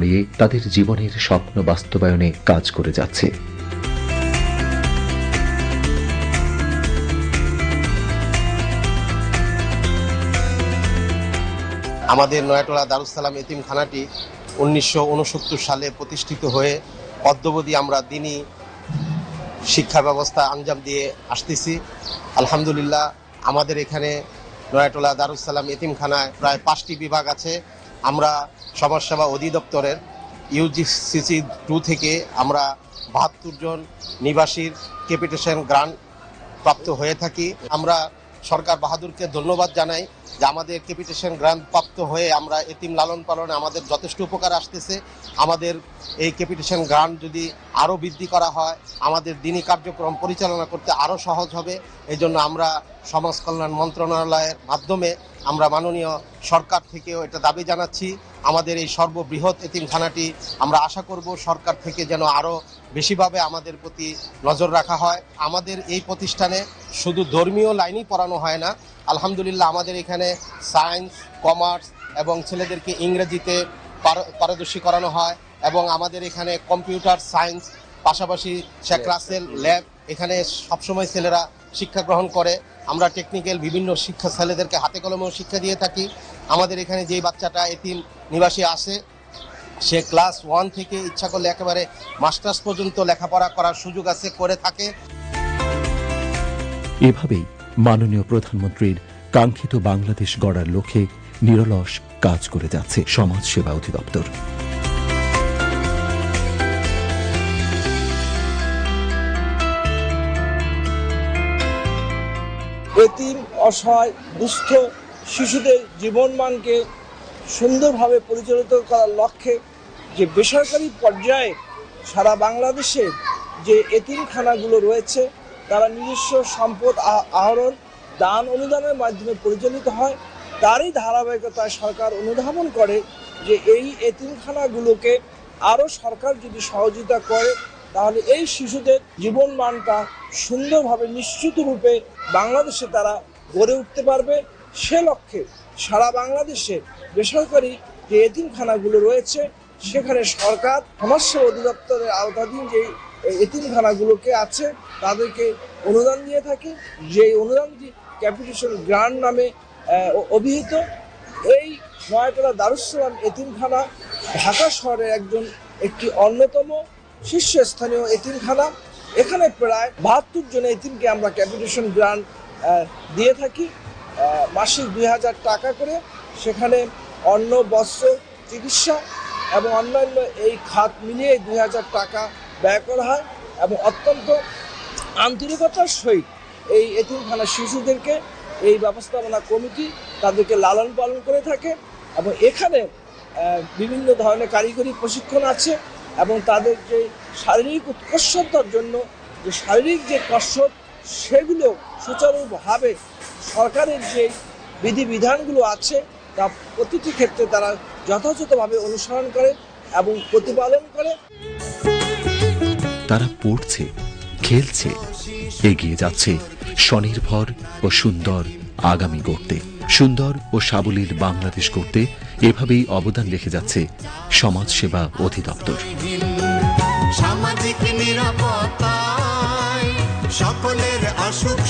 দাঁড়িয়ে তাদের জীবনের স্বপ্ন বাস্তবায়নে কাজ করে যাচ্ছে। আমাদের নয়াটোলা দারুস সালাম এতিমখানাটি 1969 সালে প্রতিষ্ঠিত হয়ে অদ্যাবধি আমরা দিনী শিক্ষা ব্যবস্থা আঞ্জাম দিয়ে আসতেছি। আলহামদুলিল্লাহ, আমাদের এখানে নয়াটোলা দারুস সালাম এতিমখানায় প্রায় 5টি বিভাগ আছে। আমরা সমাজসেবা অধিদপ্তরের ইউজিসিসি 2 থেকে আমরা 72 জন নিবাসীর ক্যাপিটেশন গ্রান্ট প্রাপ্ত হয়ে থাকি। আমরা সরকার বাহাদুরকে ধন্যবাদ জানাই যে আমাদের ক্যাপিটেশন গ্রান্ট প্রাপ্ত হয়ে আমরা এতিম লালন পালনে আমাদের যথেষ্ট উপকার আসতেছে। আমাদের এই ক্যাপিটেশন গ্রান্ট যদি আরও বৃদ্ধি করা হয়, আমাদের দিনী কার্যক্রম পরিচালনা করতে আরও সহজ হবে। এই জন্য আমরা সমাজ কল্যাণ মন্ত্রণালয়ের মাধ্যমে আমরা মাননীয় সরকার থেকেও এটা দাবি জানাচ্ছি। আমাদের এই সর্ববৃহৎ এতিমখানাটি আমরা আশা করব সরকার থেকে যেন আরও বেশিভাবে আমাদের প্রতি নজর রাখা হয়। আমাদের এই প্রতিষ্ঠানে শুধু ধর্মীয় লাইনই পড়ানো হয় না, আলহামদুলিল্লাহ আমাদের এখানে সায়েন্স, কমার্স এবং ছেলেদেরকে ইংরেজিতে পারদর্শী করানো হয় এবং আমাদের এখানে কম্পিউটার সায়েন্স পাশাপাশি শেখ রাসেল ল্যাব, এখানে সবসময় ছেলেরা শিক্ষা গ্রহণ করে। আমরা টেকনিক্যাল বিভিন্ন শিক্ষা ছেলেদেরকে হাতে কলমেও শিক্ষা দিয়ে থাকি। আমাদের এখানে যেই বাচ্চাটা এতিম নিবাসী আসে, সে ক্লাস 1 থেকে ইচ্ছা করলে একেবারে মাস্টার্স পর্যন্ত লেখাপড়া করার সুযোগ আছে, করে থাকে। এভাবেই মাননীয় প্রধানমন্ত্রীর কাঙ্ক্ষিত বাংলাদেশ গড়ার লক্ষ্যে নিরলস কাজ করে যাচ্ছে সমাজ সেবা অধিদপ্তর। এতিম, অসহায়, দুস্থ শিশুদের জীবনমানকে সুন্দরভাবে পরিচালিত করার লক্ষ্যে যে বেসরকারি পর্যায়ে সারা বাংলাদেশে যে এতিমখানাগুলো রয়েছে তারা নিজস্ব সম্পদ আহরণ, দান অনুদানের মাধ্যমে পরিচালিত হয়। তারই ধারাবাহিকতায় সরকার অনুধাবন করে যে এই এতিমখানাগুলোকে আরও সরকার যদি সহযোগিতা করে তাহলে এই শিশুদের জীবনমানটা সুন্দরভাবে নিশ্চিত রূপে বাংলাদেশে তারা গড়ে উঠতে পারবে। সে লক্ষ্যে সারা বাংলাদেশে বেসরকারি যে এতিমখানাগুলো রয়েছে সেখানে সরকার সমাজসেবা অধিদপ্তরের আওতাধীন যে এতিমখানাগুলোকে আছে তাদেরকে অনুদান দিয়ে থাকে, যেই অনুদানটি ক্যাপিটেশন গ্রান্ট নামে অভিহিত। এই নয়াটোলা দারুস সালাম এতিমখানা ঢাকা শহরের একটি অন্যতম শীর্ষস্থানীয় এতিমখানা। এখানে প্রায় 72 জন এতিমকে আমরা ক্যাপিটেশন গ্রান্ট দিয়ে থাকি, মাসিক 2000 টাকা করে। সেখানে অন্ন, বস্ত্র, চিকিৎসা এবং অন্যান্য এই খাত মিলিয়ে 2000 টাকা ব্যয় করা হয় এবং অত্যন্ত আন্তরিকতার সহিত এই এতিমখানা শিশুদেরকে এই ব্যবস্থাপনা কমিটি তাদেরকে লালন পালন করে থাকে এবং এখানে বিভিন্ন ধরনের কারিগরি প্রশিক্ষণ আছে এবং তাদের যে শারীরিক উৎকর্ষতার জন্য যে শারীরিক যে কসরত সেগুলো সুচারুভাবে সরকারের যে বিধিবিধানগুলো আছে তা প্রতিটি ক্ষেত্রে তারা যথাযথভাবে অনুসরণ করে এবং প্রতিপালন করে। তারা পড়ছে, খেলছে, এগিয়ে যাচ্ছে স্বনির্ভর ও সুন্দর আগামী গড়তে। সুন্দর ও সাবলীল বাংলাদেশ গড়তে এভাবেই অবদান রেখে যাচ্ছে সমাজ সেবা অধিদপ্তর। সামাজিক নিরাপত্তায় সকলের আসুক